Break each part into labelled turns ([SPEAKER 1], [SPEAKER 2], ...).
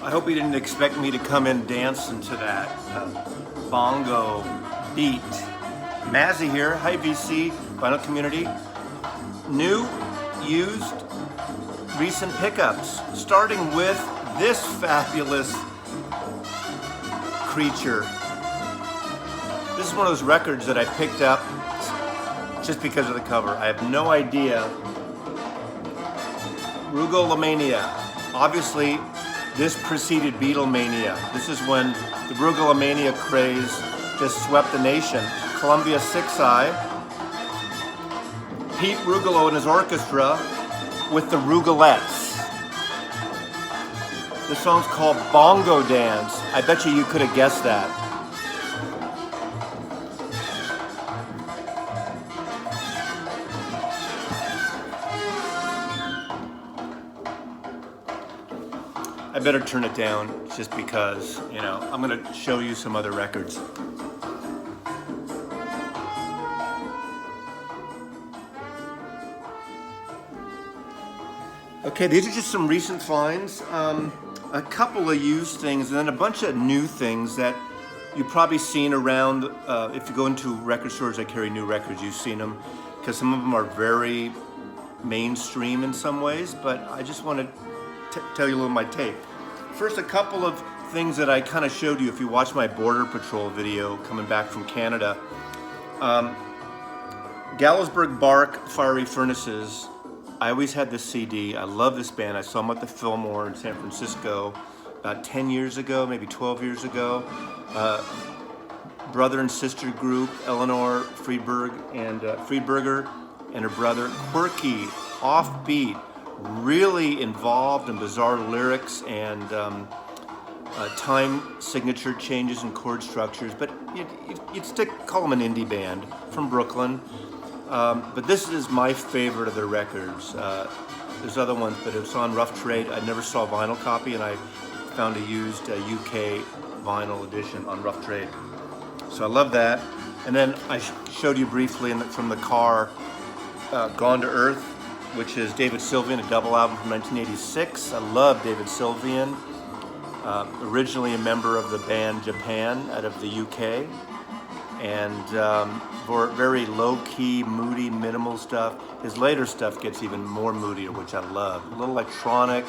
[SPEAKER 1] I hope you didn't expect me to come in dancing to that bongo beat. Mazzy here, hi VC, vinyl community. New, used, recent pickups, starting with this fabulous creature. This is one of those records that I picked up just because of the cover. I have no idea. Rugolomania. Obviously, this preceded Beatlemania. This is when the Rugolomania craze just swept the nation. Columbia 6i, Pete Rugolo and his orchestra with the Rugalettes. This song's called Bongo Dance. I bet you could have guessed that. I better turn it down just because, you know, I'm going to show you some other records. Okay, these are just some recent finds. A couple of used things and then a bunch of new things that you've probably seen around. If you go into record stores that carry new records, you've seen them because some of them are very mainstream in some ways, but I just want to tell you a little of my take. First, a couple of things that I kind of showed you if you watched my Border Patrol video coming back from Canada. Gallows-Berg Bark, Fiery Furnaces. I always had this CD. I love this band. I saw them at the Fillmore in San Francisco about 10 years ago, maybe 12 years ago. Brother and sister group, Eleanor Friedberger and her brother. Quirky, offbeat, really involved in bizarre lyrics and time signature changes and chord structures, but you'd call them an indie band from Brooklyn. But this is my favorite of their records. There's other ones, but it's on Rough Trade. I never saw a vinyl copy, and I found a used UK vinyl edition on Rough Trade. So I love that. And then I showed you briefly from the car, Gone to Earth, which is David Sylvian, a double album from 1986. I love David Sylvian. Originally a member of the band Japan out of the UK. And for very low-key, moody, minimal stuff. His later stuff gets even more moodier, which I love. A little electronic,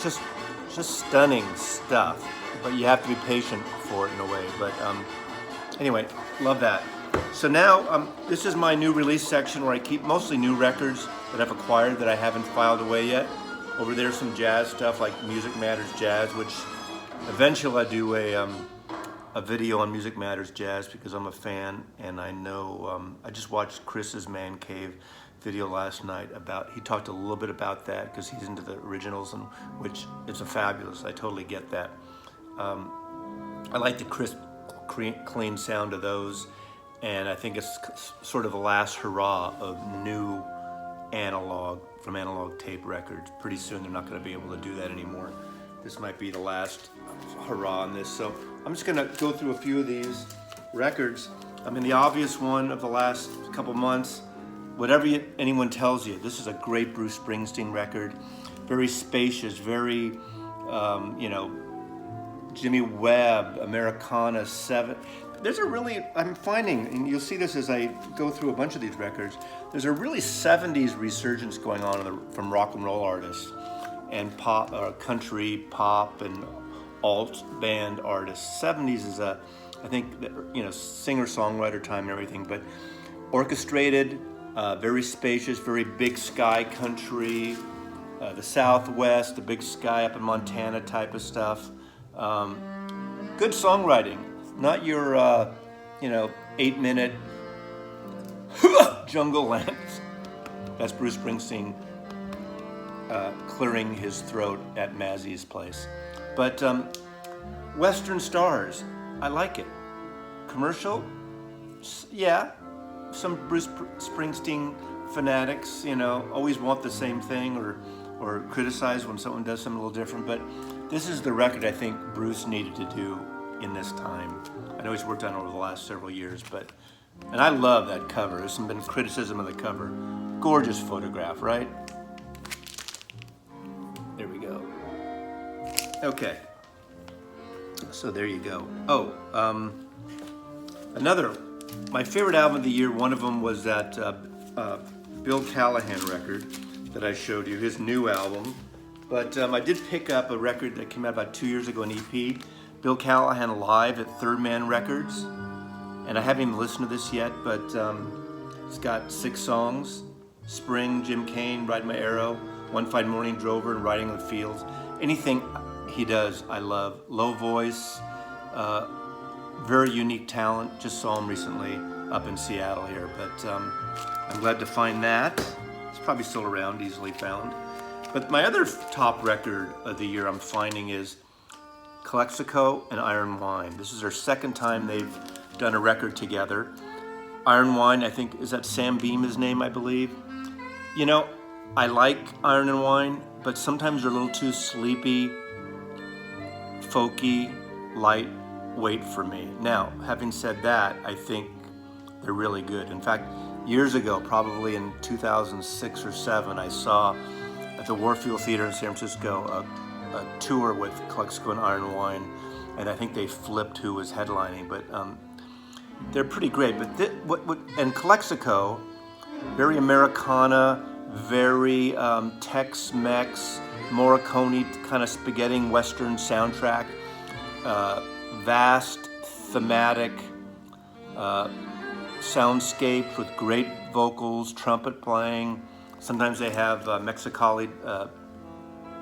[SPEAKER 1] just stunning stuff. But you have to be patient for it in a way. But anyway, love that. So now, this is my new release section where I keep mostly new records that I've acquired that I haven't filed away yet. Over there, some jazz stuff like Music Matters Jazz, which eventually I do a video on Music Matters Jazz because I'm a fan, and I know, I just watched Chris's Man Cave video last night he talked a little bit about that because he's into the originals, and which is a fabulous, I totally get that. I like the crisp, clean sound of those, and I think it's sort of the last hurrah of new analog, from analog tape records. Pretty soon they're not going to be able to do that anymore. This might be the last hurrah on this. So I'm just going to go through a few of these records. I mean, the obvious one of the last couple months, whatever anyone tells you, this is a great Bruce Springsteen record. Very spacious, very, you know, Jimmy Webb, Americana 7. There's a really, I'm finding, and you'll see this as I go through a bunch of these records, there's a really 70s resurgence going on from rock and roll artists and pop, country, pop, and alt band artists. 70s is I think, you know, singer-songwriter time and everything, but orchestrated, very spacious, very big sky country, the Southwest, the big sky up in Montana type of stuff. Good songwriting, not your, you know, 8-minute jungle lands. That's Bruce Springsteen clearing his throat at Mazzy's place. But Western Stars, I like it. Commercial, yeah. Some Bruce Springsteen fanatics, you know, always want the same thing or criticize when someone does something a little different. But this is the record I think Bruce needed to do in this time. I know he's worked on it over the last several years, and I love that cover. There's been criticism of the cover. Gorgeous photograph, right? There we go. Okay. So there you go. Oh, my favorite album of the year, one of them was that Bill Callahan record that I showed you, his new album. But I did pick up a record that came out about 2 years ago, an EP, Bill Callahan live at Third Man Records. And I haven't even listened to this yet, but it's got 6 songs. Spring, Jim Kane, Ride My Arrow, One Fine Morning, Drover, and Riding the Fields. Anything he does, I love. Low voice, very unique talent. Just saw him recently up in Seattle here, but I'm glad to find that. It's probably still around, easily found. But my other top record of the year I'm finding is Calexico and Iron Wine. This is their second time they've done a record together. Iron Wine, I think, is that Sam Beam's name, I believe? You know, I like Iron and Wine, but sometimes they're a little too sleepy, folky, lightweight for me. Now, having said that, I think they're really good. In fact, years ago, probably in 2006 or 7, I saw at the Warfield Theater in San Francisco a tour with Calexico and Iron Wine, and I think they flipped who was headlining, but they're pretty great. But and Calexico, very Americana, very Tex-Mex, Morricone kind of spaghetti Western soundtrack, vast, thematic soundscape with great vocals, trumpet playing. Sometimes they have Mexicali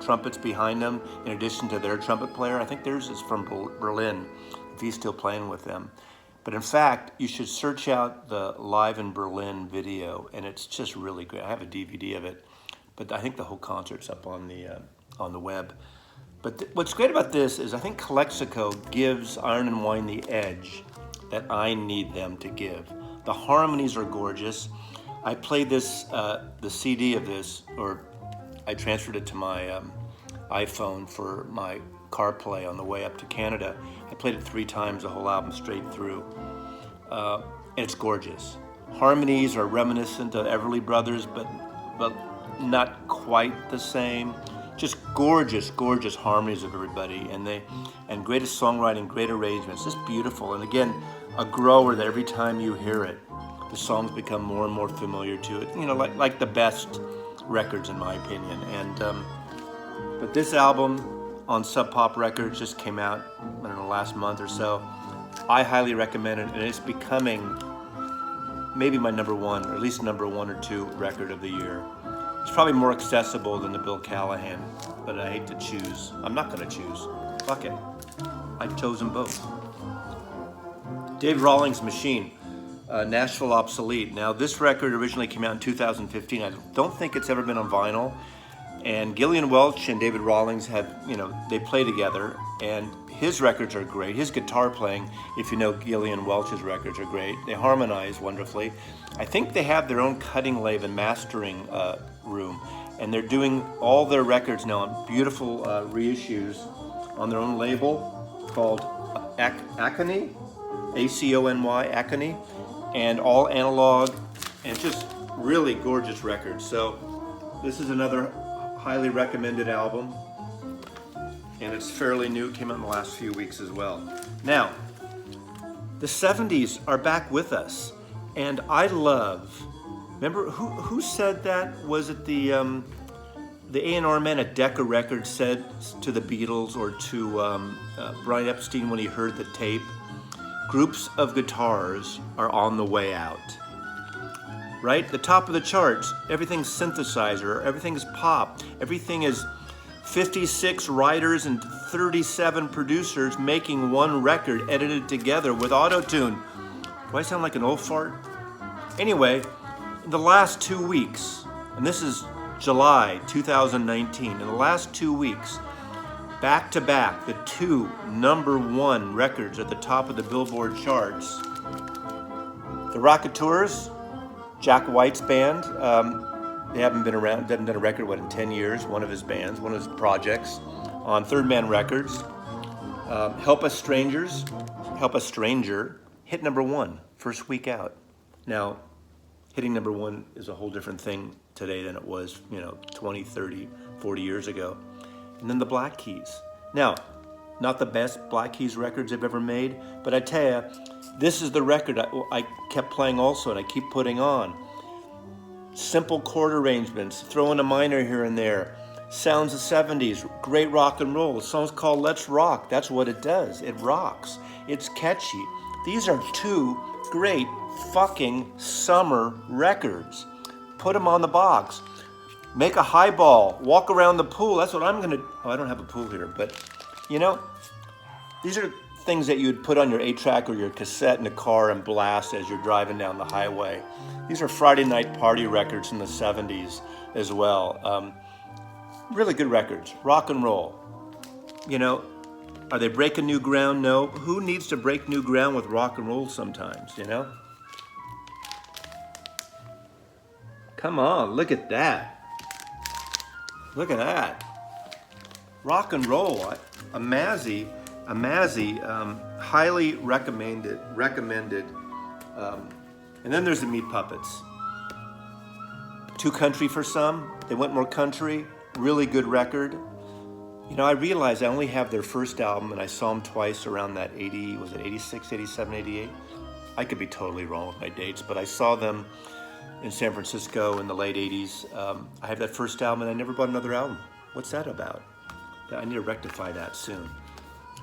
[SPEAKER 1] trumpets behind them in addition to their trumpet player. I think theirs is from Berlin, if he's still playing with them. But in fact, you should search out the Live in Berlin video, and it's just really great. I have a DVD of it, but I think the whole concert's up on the web. But what's great about this is I think Calexico gives Iron and Wine the edge that I need them to give. The harmonies are gorgeous. I played this, the CD of this, or I transferred it to my iPhone for my CarPlay on the way up to Canada. I played it 3 times, the whole album straight through. And it's gorgeous. Harmonies are reminiscent of Everly Brothers, but not quite the same. Just gorgeous, gorgeous harmonies of everybody, and greatest songwriting, great arrangements, just beautiful. And again, a grower that every time you hear it, the songs become more and more familiar to it. You know, like the best records in my opinion. And but this album on Sub Pop Records just came out, I don't know, last month or so. I highly recommend it, and it's becoming maybe my number 1, or at least number 1 or 2 record of the year. It's probably more accessible than the Bill Callahan, but I hate to choose. I'm not going to choose. Fuck it. I've chosen both. Dave Rawlings' Machine, Nashville Obsolete. Now, this record originally came out in 2015. I don't think it's ever been on vinyl. And Gillian Welch and David Rawlings have, they play together, and his records are great. His guitar playing, if you know Gillian Welch's records, are great. They harmonize wonderfully. I think they have their own cutting lathe and mastering room, and they're doing all their records now on beautiful reissues on their own label called Acony, A-C-O-N-Y, Acony, and all analog, and just really gorgeous records. So this is another highly recommended album, and it's fairly new. It came out in the last few weeks as well. Now, the 70s are back with us, and I love, remember who said that? Was it the A&R man at Decca Records said to the Beatles or to Brian Epstein when he heard the tape, groups of guitars are on the way out. Right? The top of the charts, everything's synthesizer, everything's pop, everything is 56 writers and 37 producers making one record edited together with auto-tune. Do I sound like an old fart? Anyway, in the last 2 weeks, and this is July 2019, in the last 2 weeks, back to back, the 2 #1 records at the top of the Billboard charts. The Rocketeurs, Jack White's band, they haven't been around, haven't done a record, in 10 years, one of his bands, one of his projects, on Third Man Records. Help Us Stranger, hit #1, first week out. Now, hitting #1 is a whole different thing today than it was, 20, 30, 40 years ago. And then the Black Keys, Now, not the best Black Keys records I've ever made, but I tell you, this is the record I kept playing also and I keep putting on. Simple chord arrangements, throw in a minor here and there. Sounds of 70s, great rock and roll. The song's called Let's Rock. That's what it does. It rocks. It's catchy. These are two great fucking summer records. Put them on the box. Make a highball. Walk around the pool. That's what I'm gonna. Oh, I don't have a pool here, but you know, these are things that you'd put on your 8-track or your cassette in the car and blast as you're driving down the highway. These are Friday night party records from the 70s as well. Really good records, rock and roll. You know, are they breaking new ground? No. Who needs to break new ground with rock and roll sometimes, you know? Come on, look at that. Look at that. Rock and roll, a Mazzy, highly recommended. And then there's the Meat Puppets. Too country for some, they went more country, really good record. You know, I realized I only have their first album and I saw them twice around that 80, was it 86, 87, 88? I could be totally wrong with my dates, but I saw them in San Francisco in the late 80s. I have that first album and I never bought another album. What's that about? I need to rectify that soon.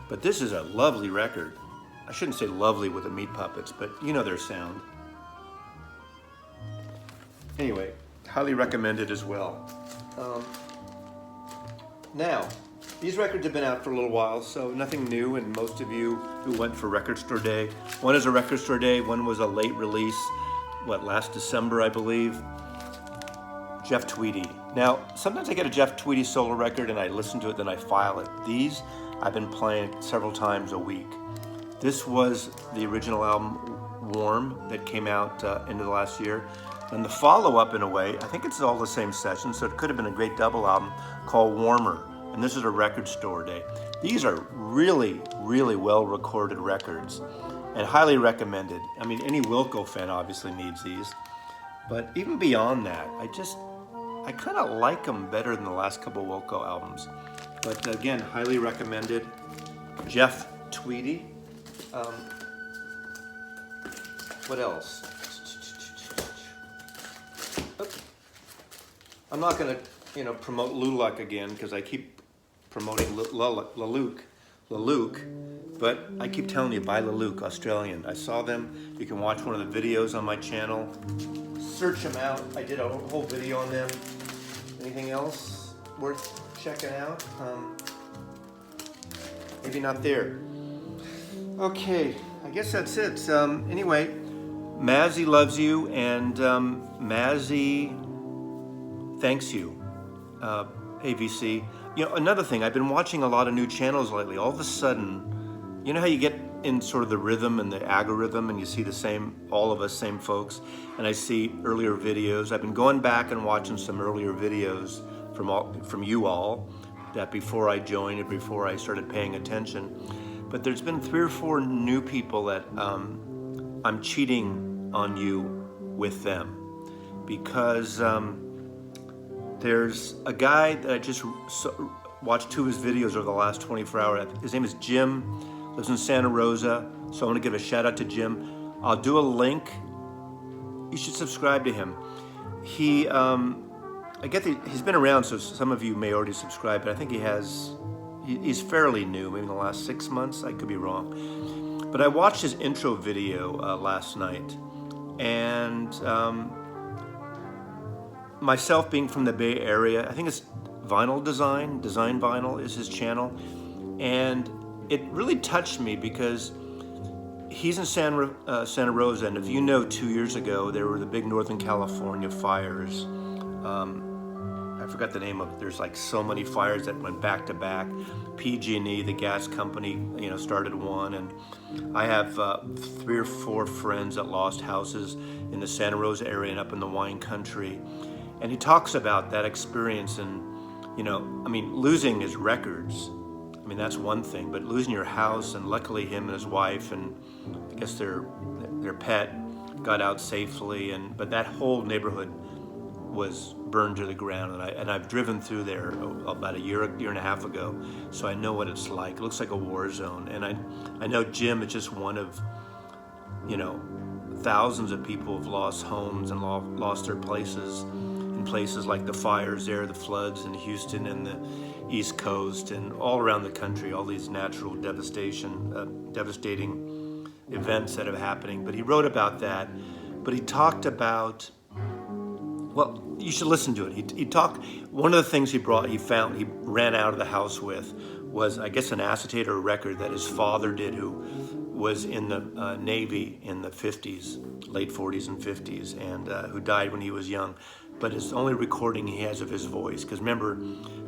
[SPEAKER 1] But this is a lovely record. I shouldn't say lovely with the Meat Puppets, but you know their sound. Anyway, highly recommended as well. Now, these records have been out for a little while, so nothing new, and most of you who went for Record Store Day, one is a Record Store Day, one was a late release, last December, I believe. Jeff Tweedy. Now, sometimes I get a Jeff Tweedy solo record and I listen to it, then I file it. These I've been playing several times a week. This was the original album, Warm, that came out into the last year. And the follow-up, in a way, I think it's all the same session, so it could have been a great double album called Warmer. And this is a Record Store Day. These are really, really well-recorded records and highly recommended. I mean, any Wilco fan obviously needs these. But even beyond that, I kind of like them better than the last couple Wilco albums. But again, highly recommended. Jeff Tweedy. What else? I'm not going to, promote Lulak again because I keep promoting Laluk, but I keep telling you, buy Laluk, Australian. I saw them. You can watch one of the videos on my channel. Search them out. I did a whole video on them. Anything else worth checking out? Maybe not there. Okay, I guess that's it. Anyway, Mazzy loves you, and Mazzy thanks you, AVC. You know, another thing, I've been watching a lot of new channels lately. All of a sudden, you know how you get in sort of the rhythm and the algorithm and you see the same, all of us, same folks, and I see earlier videos. I've been going back and watching some earlier videos from you all that before I joined and before I started paying attention. But there's been 3 or 4 new people that I'm cheating on you with them because there's a guy that I just watched 2 of his videos over the last 24 hours. His name is Jim, lives in Santa Rosa, so I want to give a shout out to Jim. I'll do a link. You should subscribe to him. He's been around, so some of you may already subscribe, but I think he's fairly new, maybe in the last 6 months, I could be wrong. But I watched his intro video last night, and myself being from the Bay Area, I think it's Design Vinyl is his channel, and it really touched me because he's in Santa Rosa, and if you know, 2 years ago there were the big Northern California fires. I forgot the name of it. There's like so many fires that went back to back. PG&E, the gas company, started one, and I have 3 or 4 friends that lost houses in the Santa Rosa area and up in the wine country. And he talks about that experience and, losing his records. That's one thing, but losing your house, and luckily him and his wife and I guess their pet got out safely, but that whole neighborhood was burned to the ground, and I've driven through there about a year and a half ago, so I know what it's like. It looks like a war zone, and I know Jim is just one of, thousands of people have lost homes and lost their places in places like the fires there, the floods in Houston and the East Coast and all around the country, all these natural devastating events that are happening. But he wrote about that, but he talked about, well, you should listen to it. He talked, one of the things he ran out of the house with was, I guess, an acetate or a record that his father did, who was in the Navy in the 50s, late 40s and 50s, and who died when he was young. But it's the only recording he has of his voice. Because remember,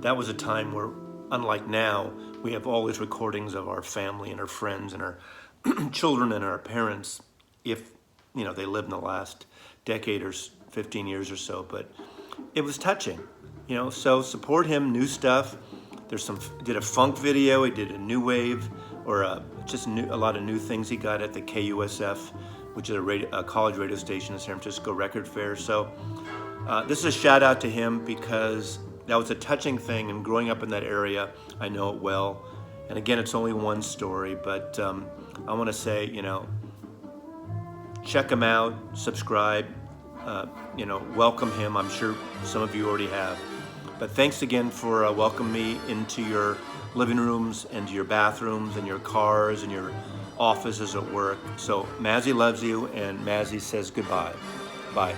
[SPEAKER 1] that was a time where, unlike now, we have all these recordings of our family and our friends and our children and our parents, if they lived in the last decade or 15 years or so. But it was touching, so support him, new stuff. Did a funk video, he did a new wave, or a lot of new things he got at the KUSF, which is a college radio station in San Francisco Record Fair. So this is a shout out to him, because that was a touching thing, and growing up in that area, I know it well. And again, it's only one story, but I want to say, check him out, subscribe, welcome him. I'm sure some of you already have. But thanks again for welcoming me into your living rooms and your bathrooms and your cars and your offices at work. So Mazzy loves you, and Mazzy says goodbye. Bye.